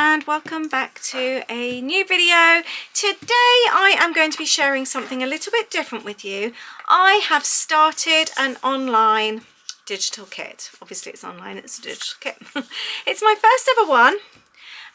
and welcome back to a new video. Today I am going to be sharing something a little bit different with you. I have started an online digital kit. Obviously it's online, it's a digital kit. It's my first ever one,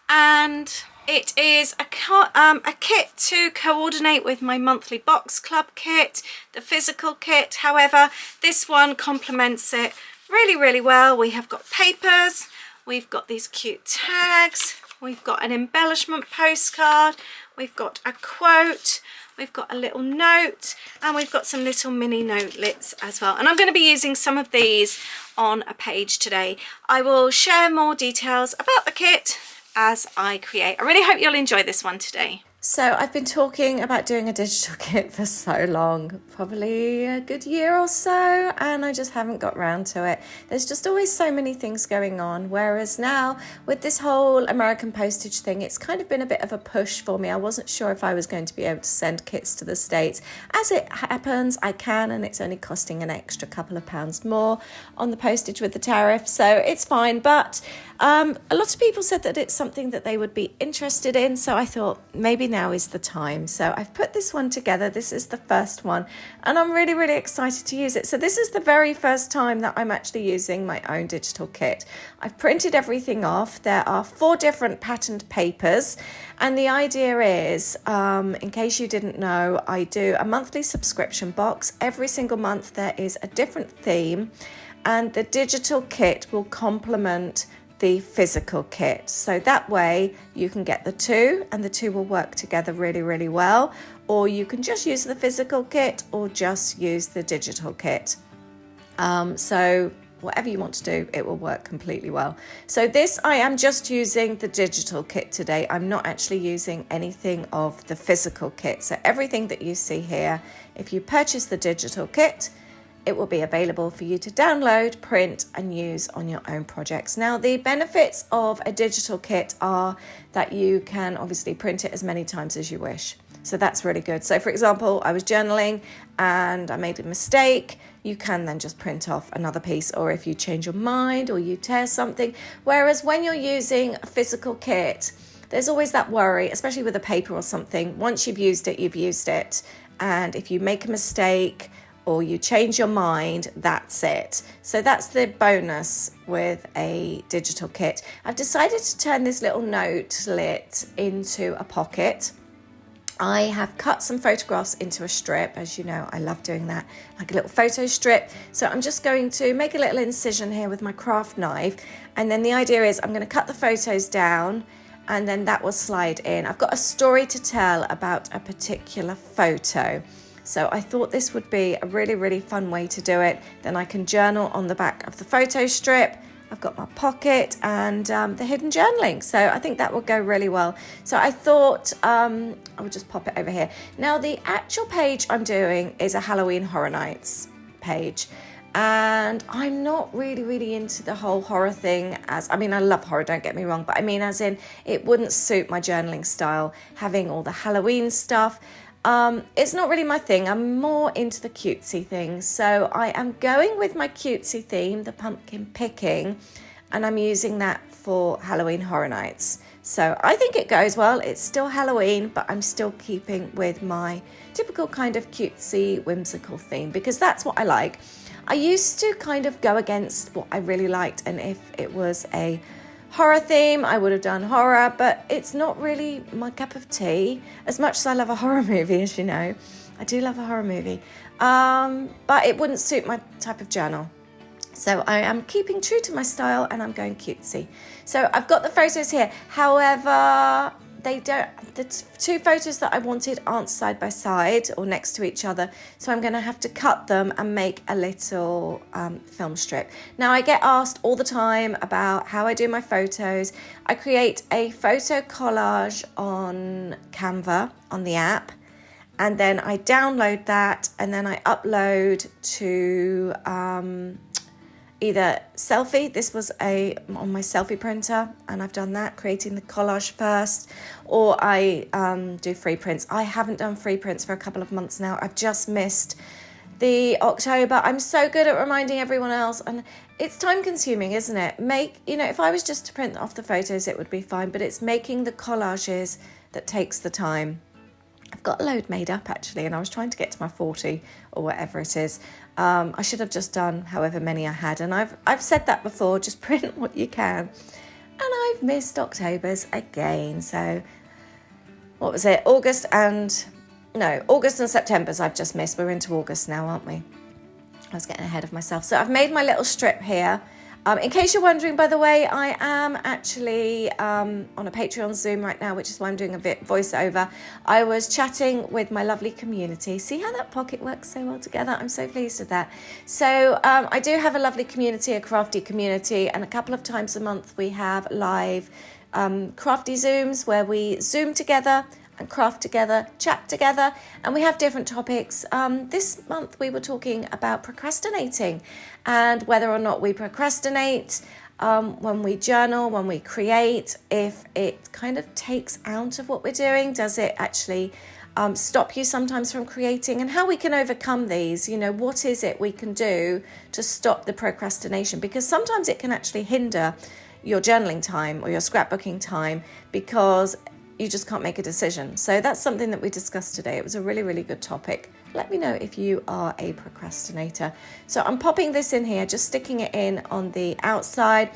and it is a kit to coordinate with my monthly box club kit, the physical kit. However, this one complements it really well. We have got papers, we've got these cute tags, we've got an embellishment postcard, we've got a quote, we've got a little note, and we've got some little mini notelets as well. And I'm going to be using some of these on a page today. I will share more details about the kit as I create. I really hope you'll enjoy this one today. So I've been talking about doing a digital kit for so long, probably a good year or so, and I just haven't got round to it. There's just always so many things going on, whereas now with this whole American postage thing, it's kind of been a bit of a push for me. I wasn't sure if I was going to be able to send kits to the States. As it happens, I can, and it's only costing an extra couple of pounds more on the postage with the tariff, so it's fine. But a lot of people said that it's something that they would be interested in, so I thought maybe now is the time. So I've put this one together. This is the first one, and I'm really excited to use it. So this is the very first time that I'm actually using my own digital kit. I've printed everything off. There are 4 different patterned papers, and the idea is, in case you didn't know, I do a monthly subscription box. Every single month there is a different theme, and the digital kit will complement the physical kit, so that way you can get the two and the two will work together really well, or you can just use the physical kit or just use the digital kit. So whatever you want to do, it will work completely well. So this, I am just using the digital kit today. I'm not actually using anything of the physical kit. So everything that you see here, if you purchase the digital kit, it will be available for you to download, print, and use on your own projects. Now, the benefits of a digital kit are that you can obviously print it as many times as you wish. So that's really good. So for example, I was journaling and I made a mistake. You can then just print off another piece, or if you change your mind or you tear something. Whereas when you're using a physical kit, there's always that worry, especially with a paper or something. Once you've used it, you've used it. And if you make a mistake, or you change your mind, that's it. So that's the bonus with a digital kit. I've decided to turn this little notelet into a pocket. I have cut some photographs into a strip. As you know, I love doing that, like a little photo strip. So I'm just going to make a little incision here with my craft knife. And then the idea is I'm going to cut the photos down, and then that will slide in. I've got a story to tell about a particular photo. So I thought this would be a really fun way to do it. Then I can journal on the back of the photo strip. I've got my pocket and the hidden journaling. So I think that will go really well. So I thought I would just pop it over here. Now the actual page I'm doing is a Halloween Horror Nights page. And I'm not really into the whole horror thing. I love horror, don't get me wrong, but I mean as in it wouldn't suit my journaling style, having all the Halloween stuff. It's not really my thing. I'm more into the cutesy things. So I am going with my cutesy theme, the pumpkin picking, and I'm using that for Halloween Horror Nights. So I think it goes well. It's still Halloween, but I'm still keeping with my typical kind of cutesy, whimsical theme, because that's what I like. I used to kind of go against what I really liked, and if it was a horror theme, I would have done horror, but it's not really my cup of tea. As much as I love a horror movie, as you know, I do love a horror movie, but it wouldn't suit my type of journal. So I am keeping true to my style, and I'm going cutesy. So I've got the photos here. However, the 2 photos that I wanted aren't side by side or next to each other, so I'm going to have to cut them and make a little film strip. Now I get asked all the time about how I do my photos. I create a photo collage on Canva on the app, and then I download that, and then I upload to either selfie. This was on my selfie printer, and I've done that, creating the collage first, or I do free prints. I haven't done free prints for a couple of months now. I've just missed the October. I'm so good at reminding everyone else, and it's time consuming, isn't it? If I was just to print off the photos, it would be fine, but it's making the collages that takes the time. I've got a load made up actually, and I was trying to get to my 40 or whatever it is. I should have just done however many I had, and I've said that before, just print what you can. And I've missed October's again. So what was it? August and September's I've just missed. We're into August now, aren't we? I was getting ahead of myself. So I've made my little strip here. In case you're wondering, by the way, I am actually on a Patreon Zoom right now, which is why I'm doing a bit voiceover. I was chatting with my lovely community. See how that pocket works so well together? I'm so pleased with that. So I do have a lovely community, a crafty community, and a couple of times a month we have live crafty Zooms where we Zoom together and craft together, chat together, and we have different topics. This month we were talking about procrastinating and whether or not we procrastinate when we journal, when we create, if it kind of takes out of what we're doing. Does it actually stop you sometimes from creating, and how we can overcome these? What is it we can do to stop the procrastination? Because sometimes it can actually hinder your journaling time or your scrapbooking time because you just can't make a decision. So that's something that we discussed today. It was a really, really good topic. Let me know if you are a procrastinator. So I'm popping this in here, just sticking it in on the outside.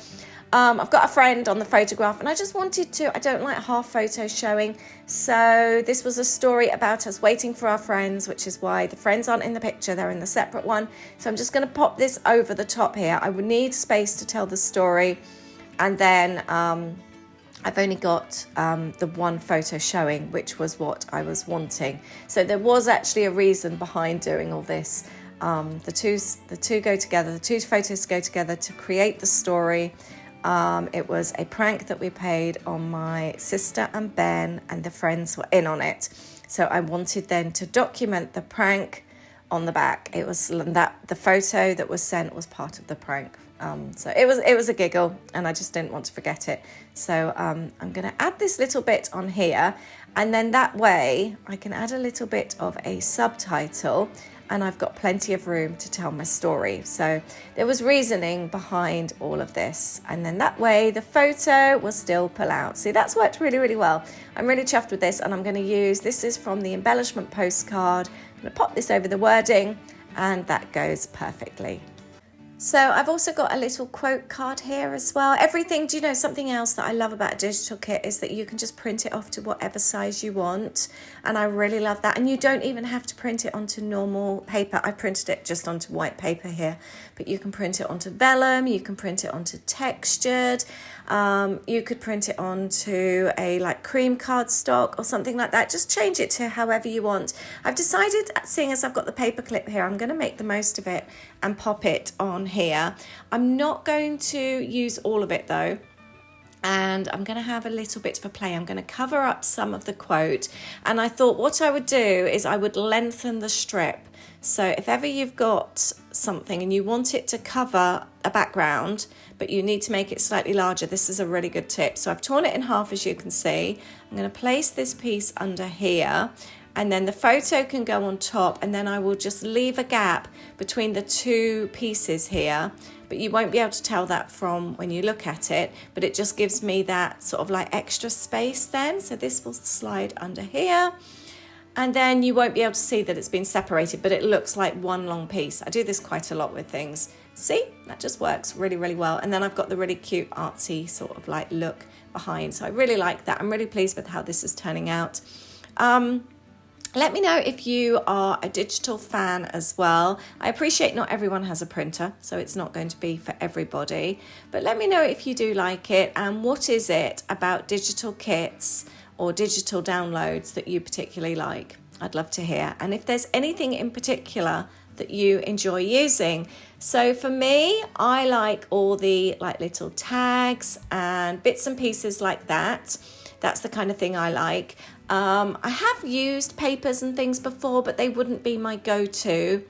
I've got a friend on the photograph, and I just wanted to, I don't like half photos showing. So this was a story about us waiting for our friends, which is why the friends aren't in the picture, they're in the separate one. So I'm just gonna pop this over the top here. I would need space to tell the story. And then I've only got the one photo showing, which was what I was wanting. So there was actually a reason behind doing all this. The two go together, the two photos go together to create the story. It was a prank that we played on my sister and Ben, and the friends were in on it. So I wanted then to document the prank on the back. It was that the photo that was sent was part of the prank. So it was a giggle, and I just didn't want to forget it. So I'm going to add this little bit on here, and then that way I can add a little bit of a subtitle, and I've got plenty of room to tell my story. So there was reasoning behind all of this, and then that way the photo will still pull out. See, that's worked really, really well. I'm really chuffed with this, and I'm going to use, this is from the embellishment postcard. I'm going to pop this over the wording, and that goes perfectly. So I've also got a little quote card here as well. Everything, do you know, something else that I love about a digital kit is that you can just print it off to whatever size you want. And I really love that. And you don't even have to print it onto normal paper. I printed it just onto white paper here, but you can print it onto vellum, you can print it onto textured, you could print it onto a like cream cardstock or something like that. Just change it to however you want. I've decided, seeing as I've got the paper clip here, I'm going to make the most of it and pop it on here. I'm not going to use all of it though, and I'm going to have a little bit of a play. I'm going to cover up some of the quote, and I thought what I would do is I would lengthen the strip. So if ever you've got something and you want it to cover a background but you need to make it slightly larger, this is a really good tip. So I've torn it in half, as you can see. I'm going to place this piece under here, and then the photo can go on top, and then I will just leave a gap between the two pieces here, but you won't be able to tell that from when you look at it, but it just gives me that sort of like extra space then. So this will slide under here, and then you won't be able to see that it's been separated, but it looks like one long piece. I do this quite a lot with things. See, that just works really, really well. And then I've got the really cute artsy sort of like look behind. So I really like that. I'm really pleased with how this is turning out. Let me know if you are a digital fan as well. I appreciate not everyone has a printer, so it's not going to be for everybody. But let me know if you do like it, and what is it about digital kits or digital downloads that you particularly like. I'd love to hear. And if there's anything in particular that you enjoy using. So for me, I like all the like little tags and bits and pieces like that. That's the kind of thing I like. I have used papers and things before, but they wouldn't be my go-to.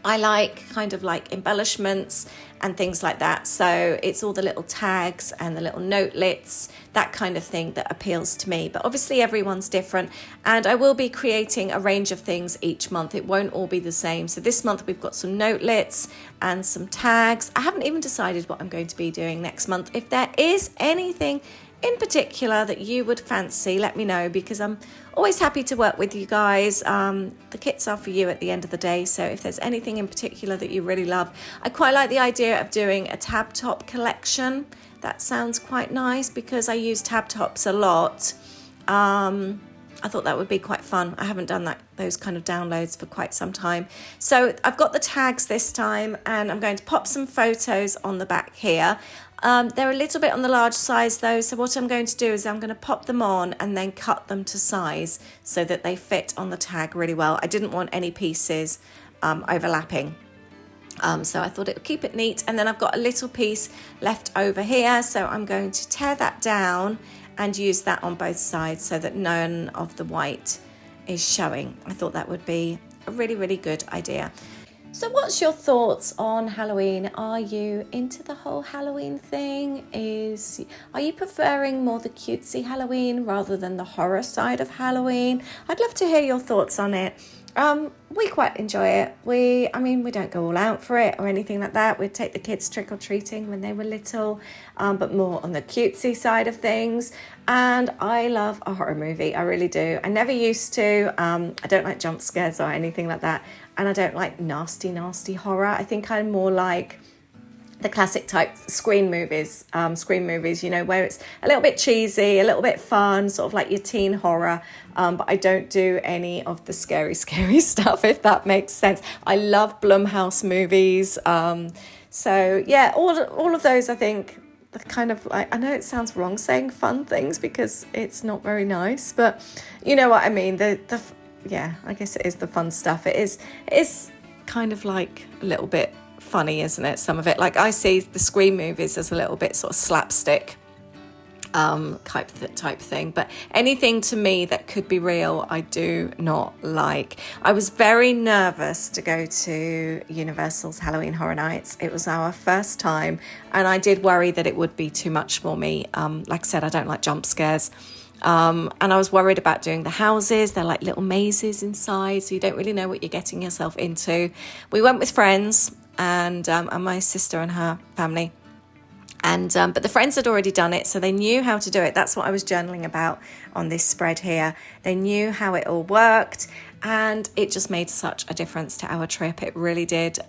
I like kind of like embellishments and things like that. So it's all the little tags and the little notelets, that kind of thing that appeals to me. But obviously everyone's different, and I will be creating a range of things each month. It won't all be the same. So this month we've got some notelets and some tags. I haven't even decided what I'm going to be doing next month. If there is anything in particular that you would fancy, let me know, because I'm always happy to work with you guys. The kits are for you at the end of the day, so if there's anything in particular that you really love. I quite like the idea of doing a tab top collection. That sounds quite nice because I use tab tops a lot. I thought that would be quite fun. I haven't done those kind of downloads for quite some time. So I've got the tags this time, and I'm going to pop some photos on the back here. They're a little bit on the large size though, so what I'm going to do is I'm going to pop them on and then cut them to size so that they fit on the tag really well. I didn't want any pieces overlapping. So I thought it would keep it neat. And then I've got a little piece left over here, so I'm going to tear that down and use that on both sides so that none of the white is showing. I thought that would be a really, really good idea. So what's your thoughts on Halloween? Are you into the whole Halloween thing? Are you preferring more the cutesy Halloween rather than the horror side of Halloween? I'd love to hear your thoughts on it. We quite enjoy it. We don't go all out for it or anything like that. We'd take the kids trick-or-treating when they were little, but more on the cutesy side of things. And I love a horror movie, I really do. I never used to. I don't like jump scares or anything like that. And I don't like nasty, nasty horror. I think I'm more like the classic type screen movies, you know, where it's a little bit cheesy, a little bit fun, sort of like your teen horror. But I don't do any of the scary, scary stuff, if that makes sense. I love Blumhouse movies. So yeah, all of those, I think, the kind of like, I know it sounds wrong saying fun things because it's not very nice, but you know what I mean. Yeah, I guess it is the fun stuff. It is kind of like a little bit funny, isn't it? Some of it, like I see the Scream movies as a little bit sort of slapstick type thing, but anything to me that could be real, I do not like. I was very nervous to go to Universal's Halloween Horror Nights. It was our first time, and I did worry that it would be too much for me. Like I said, I don't like jump scares. And I was worried about doing the houses. They're like little mazes inside, so you don't really know what you're getting yourself into. We went with friends and my sister and her family. And but the friends had already done it, so they knew how to do it. That's what I was journaling about on this spread here. They knew how it all worked, and it just made such a difference to our trip. It really did.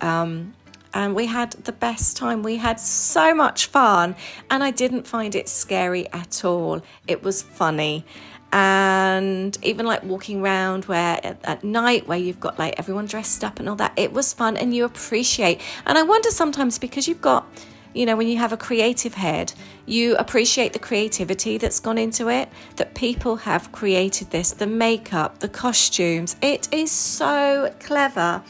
And we had the best time. We had so much fun, and I didn't find it scary at all. It was funny. And even like walking around where at night where you've got like everyone dressed up and all that, it was fun, and you appreciate. And I wonder sometimes, because you've got, you know, when you have a creative head, you appreciate the creativity that's gone into it, that people have created this, the makeup, the costumes. It is so clever.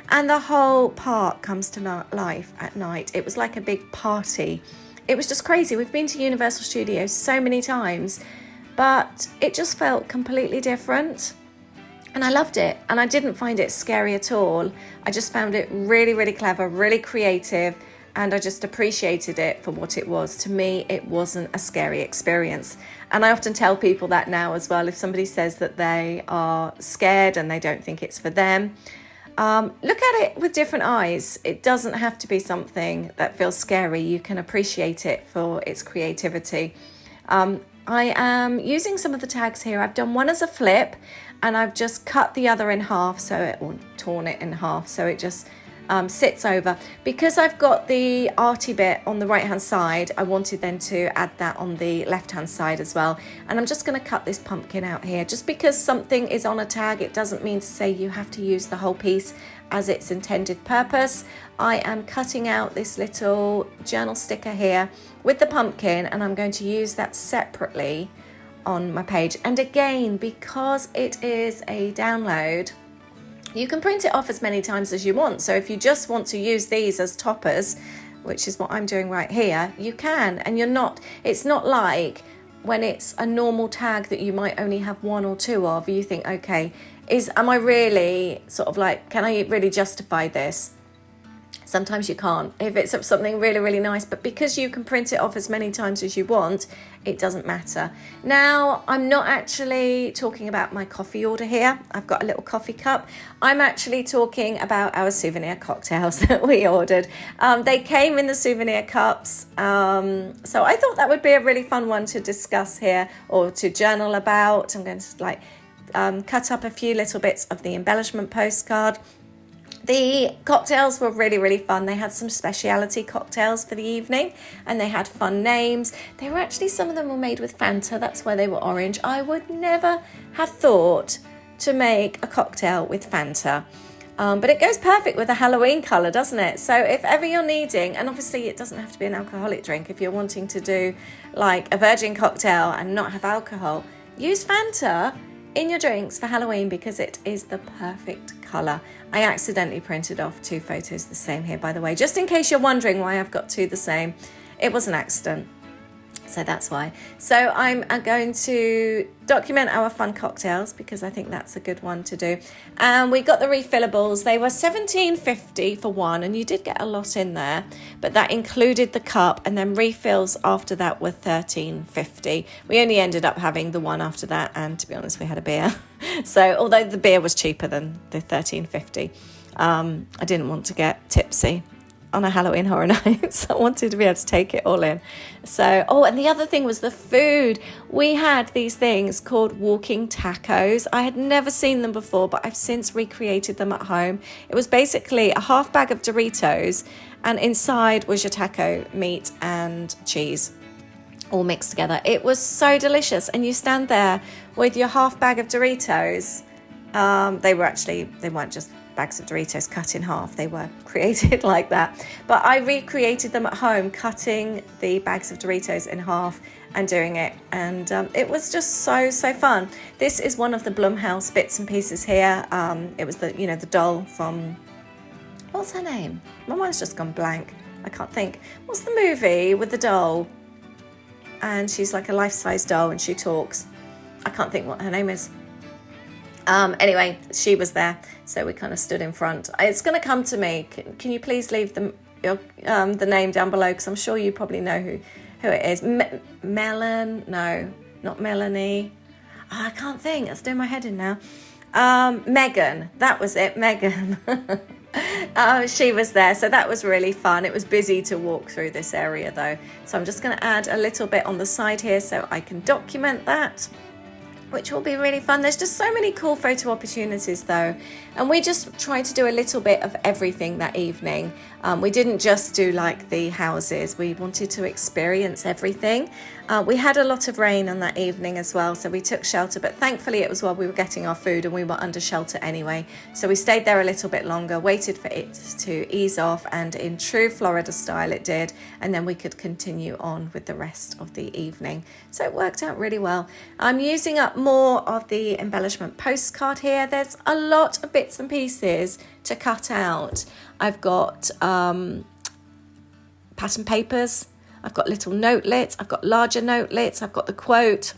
And the whole park comes to life at night. It was like a big party. It was just crazy. We've been to Universal Studios so many times, but it just felt completely different. And I loved it. And I didn't find it scary at all. I just found it really, really clever, really creative. And I just appreciated it for what it was. To me, it wasn't a scary experience. And I often tell people that now as well. If somebody says that they are scared and they don't think it's for them, look at it with different eyes. It doesn't have to be something that feels scary. You can appreciate it for its creativity. I am using some of the tags here. I've done one as a flip, and I've just cut the other in half, or torn it in half, so it just sits over. Because I've got the arty bit on the right hand side, I wanted then to add that on the left hand side as well. And I'm just going to cut this pumpkin out here. Just because something is on a tag, it doesn't mean to say you have to use the whole piece as its intended purpose. I am cutting out this little journal sticker here with the pumpkin, and I'm going to use that separately on my page. And again, because it is a download, you can print it off as many times as you want. So if you just want to use these as toppers, which is what I'm doing right here, you can. And it's not like when it's a normal tag that you might only have one or two of, you think, okay, am I really sort of like, can I really justify this? Sometimes you can't if it's something really, really nice, but because you can print it off as many times as you want, it doesn't matter. Now, I'm not actually talking about my coffee order here. I've got a little coffee cup. I'm actually talking about our souvenir cocktails that we ordered. They came in the souvenir cups. So I thought that would be a really fun one to discuss here or to journal about. I'm going to cut up a few little bits of the embellishment postcard. The cocktails were really, really fun. They had some specialty cocktails for the evening and they had fun names. They were actually, some of them were made with Fanta. That's why they were orange. I would never have thought to make a cocktail with Fanta. But it goes perfect with a Halloween colour, doesn't it? So if ever you're needing, and obviously it doesn't have to be an alcoholic drink, if you're wanting to do like a virgin cocktail and not have alcohol, use Fanta in your drinks for Halloween because it is the perfect colour. I accidentally printed off 2 photos the same here, by the way, just in case you're wondering why I've got 2 the same. It was an accident. So that's why. So I'm going to document our fun cocktails because I think that's a good one to do. And we got the refillables. They were $17.50 for one, and you did get a lot in there, but that included the cup, and then refills after that were $13.50. We only ended up having the one after that, and to be honest, we had a beer. So although the beer was cheaper than the $13.50, I didn't want to get tipsy on a Halloween Horror Night, so I wanted to be able to take it all in. So, oh, and the other thing was the food. We had these things called walking tacos. I had never seen them before, but I've since recreated them at home. It was basically a half bag of Doritos, and inside was your taco meat and cheese, all mixed together. It was so delicious, and you stand there with your half bag of Doritos. They weren't just bags of Doritos cut in half. They were created like that. But I recreated them at home, cutting the bags of Doritos in half and doing it. And it was just so fun. This is one of the Blumhouse bits and pieces here. It was the doll from, what's her name? My mind's just gone blank. I can't think. What's the movie with the doll? And she's like a life-size doll and she talks. I can't think what her name is. Anyway, she was there, so we kind of stood in front. It's going to come to me. Can you please leave the name down below, because I'm sure you probably know who it is. Melon? No, not Melanie. Oh, I can't think. It's doing my head in now. Megan. That was it, Megan. She was there, so that was really fun. It was busy to walk through this area though, so I'm just going to add a little bit on the side here so I can document that, which will be really fun. There's just so many cool photo opportunities though, and we just tried to do a little bit of everything that evening. We didn't just do like the houses, we wanted to experience everything. We had a lot of rain on that evening as well, so we took shelter, but thankfully it was while we were getting our food and we were under shelter anyway, so we stayed there a little bit longer, waited for it to ease off, and in true Florida style it did, and then we could continue on with the rest of the evening. So it worked out really well. I'm using up more of the embellishment postcard here. There's a lot of bits and pieces to cut out. I've got pattern papers, I've got little notelets, I've got larger notelets, I've got the quote,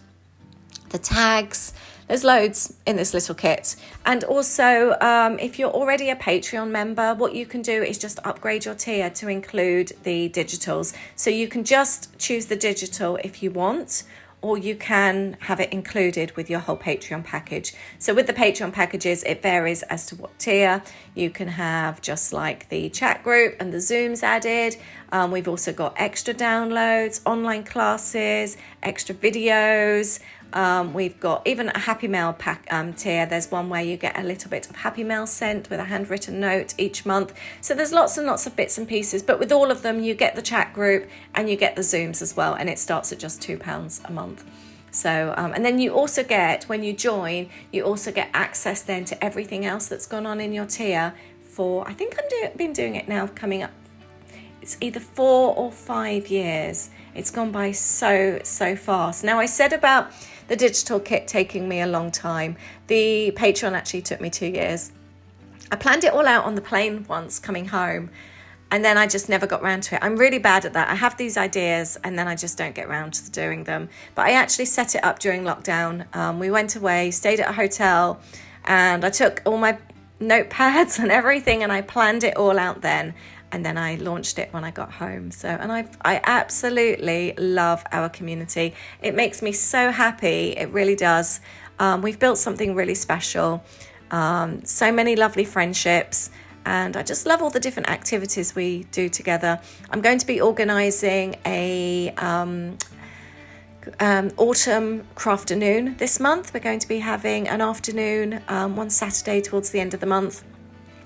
the tags. There's loads in this little kit. And also, if you're already a Patreon member, what you can do is just upgrade your tier to include the digitals. So you can just choose the digital if you want, or you can have it included with your whole Patreon package. So with the Patreon packages, it varies as to what tier. You can have just like the chat group and the Zooms added. We've also got extra downloads, online classes, extra videos. We've got even a Happy Mail pack tier. There's one where you get a little bit of Happy Mail sent with a handwritten note each month. So there's lots and lots of bits and pieces, but with all of them you get the chat group and you get the Zooms as well, and it starts at just £2 a month. So and then you also get, when you join, you also get access then to everything else that's gone on in your tier for, I think I've been doing it now coming up, it's either 4 or 5 years. It's gone by so fast. Now, I said about the digital kit taking me a long time. The Patreon actually took me 2 years. I planned it all out on the plane once coming home, and then I just never got round to it. I'm really bad at that. I have these ideas and then I just don't get round to doing them. But I actually set it up during lockdown. We went away, stayed at a hotel, and I took all my notepads and everything and I planned it all out then. and then I launched it when I got home. So, and I absolutely love our community. It makes me so happy. It really does. We've built something really special. So many lovely friendships. And I just love all the different activities we do together. I'm going to be organising a autumn crafternoon this month. We're going to be having an afternoon one Saturday towards the end of the month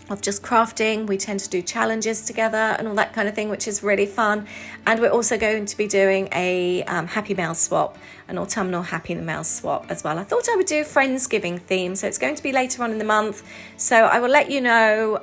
of just crafting. We tend to do challenges together and all that kind of thing, which is really fun. And we're also going to be doing a Happy Mail swap, an autumnal Happy Mail swap as well. I thought I would do a Friendsgiving theme, so it's going to be later on in the month. So I will let you know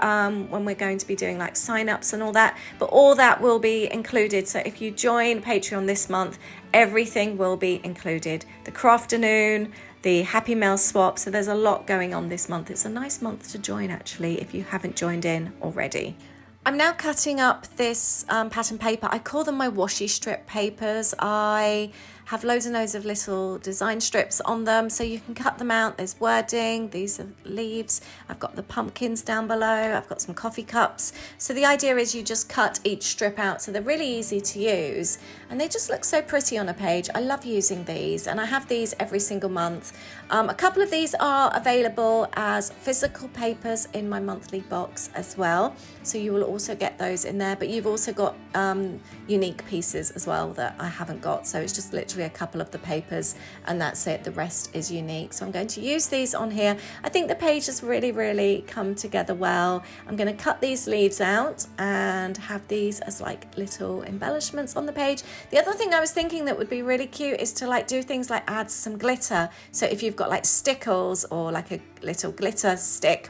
when we're going to be doing like sign-ups and all that, but all that will be included. So if you join Patreon this month, everything will be included. The crafternoon, the Happy Mail swap. So there's a lot going on this month. It's a nice month to join actually if you haven't joined in already. I'm now cutting up this pattern paper. I call them my washi strip papers. I have loads and loads of little design strips on them, so you can cut them out. There's wording, these are leaves. I've got the pumpkins down below. I've got some coffee cups. So the idea is you just cut each strip out, so they're really easy to use and they just look so pretty on a page. I love using these, and I have these every single month. A couple of these are available as physical papers in my monthly box as well, so you will also get those in there, but you've also got unique pieces as well that I haven't got, so it's just literally a couple of the papers and that's it. The rest is unique, so I'm going to use these on here. I think the page has really come together well. I'm going to cut these leaves out and have these as like little embellishments on the page. The other thing I was thinking that would be really cute is to like do things like add some glitter. So if you've got like stickles or like a little glitter stick,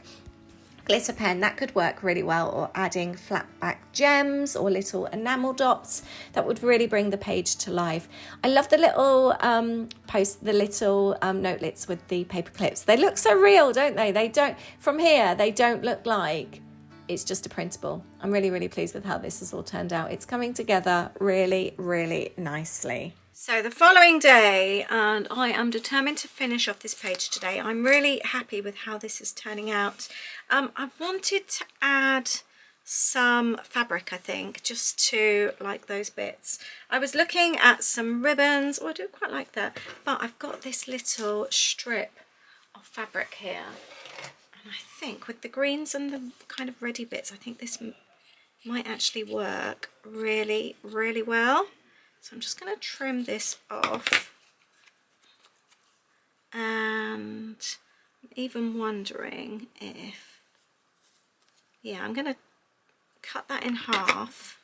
glitter pen, that could work really well, or adding flat back gems or little enamel dots, that would really bring the page to life. I love the little notelets with the paper clips. They look so real, don't they? They don't, from here, they don't look like it's just a printable. I'm really pleased with how this has all turned out. It's coming together really nicely. So the following day, and I am determined to finish off this page today. I'm really happy with how this is turning out. I wanted to add some fabric, I think, just to like those bits. I was looking at some ribbons. Oh, I do quite like that. But I've got this little strip of fabric here. And I think with the greens and the kind of ready bits, I think this might actually work really well. So I'm just going to trim this off, and I'm even wondering if, yeah, I'm going to cut that in half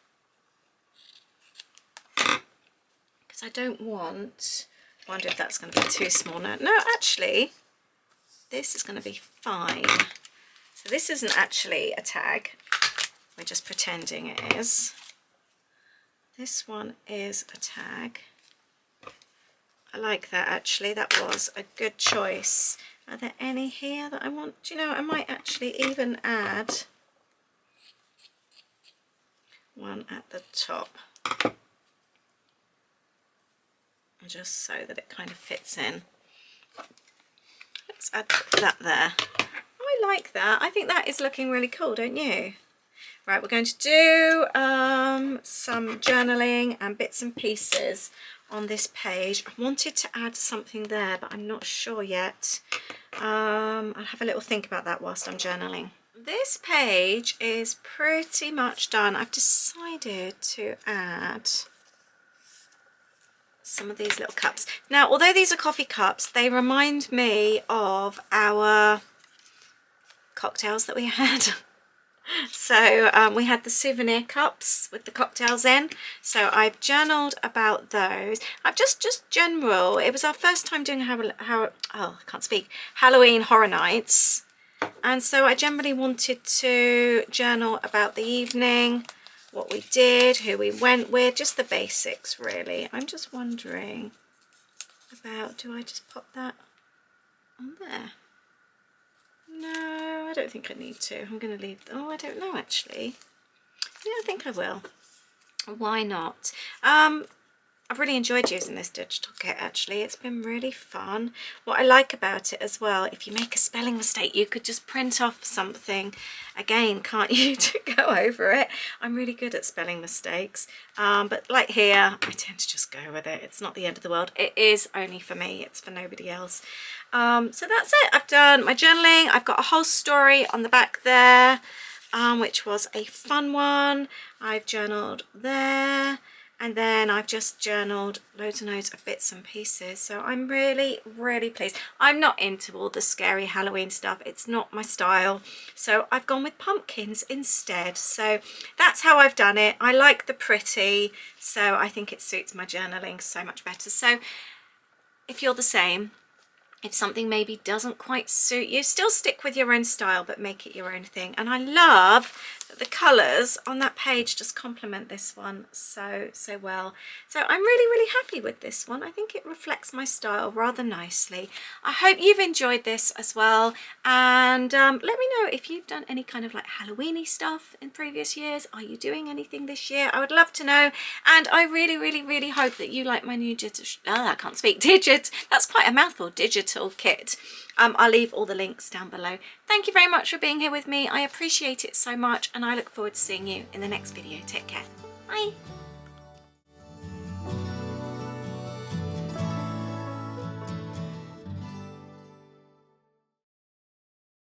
because I don't want, I wonder if that's going to be too small now. No, actually, this is going to be fine. So this isn't actually a tag, we're just pretending it is. This one is a tag. I like that actually, that was a good choice. Are there any here that I want? Do you know, I might actually even add one at the top. Just so that it kind of fits in. Let's add that there. I like that. I think that is looking really cool, don't you? Right, we're going to do some journaling and bits and pieces on this page. I wanted to add something there, but I'm not sure yet. I'll have a little think about that whilst I'm journaling. This page is pretty much done. I've decided to add some of these little cups. Now, although these are coffee cups, they remind me of our cocktails that we had. So we had the souvenir cups with the cocktails in, so I've journaled about those. I've just general, it was our first time doing Halloween Horror Nights, and so I generally wanted to journal about the evening, what we did, who we went with, just the basics really. I'm just wondering about, do I just pop that on there? No, I don't think I need to. I'm going to leave, oh, I don't know actually. Yeah, I think I will. Why not? I've really enjoyed using this digital kit actually. It's been really fun. What I like about it as well, if you make a spelling mistake, you could just print off something again, can't you, to go over it. I'm really good at spelling mistakes, but like here, I tend to just go with it. It's not the end of the world. It is only for me, it's for nobody else. So that's it. I've done my journaling. I've got a whole story on the back there, which was a fun one. I've journaled there. And then I've just journaled loads and loads of bits and pieces. So I'm really, really pleased. I'm not into all the scary Halloween stuff. It's not my style. So I've gone with pumpkins instead. So that's how I've done it. I like the pretty. So I think it suits my journaling so much better. So if you're the same, if something maybe doesn't quite suit you, still stick with your own style, but make it your own thing. And I love that the colours on that page just complement this one so well. So I'm really, really happy with this one. I think it reflects my style rather nicely. I hope you've enjoyed this as well. And let me know if you've done any kind of like Halloween-y stuff in previous years. Are you doing anything this year? I would love to know. And I really, really, really hope that you like my new that's quite a mouthful, digital kit. I'll leave all the links down below. Thank you very much for being here with me. I appreciate it so much, and I look forward to seeing you in the next video. Take care. Bye.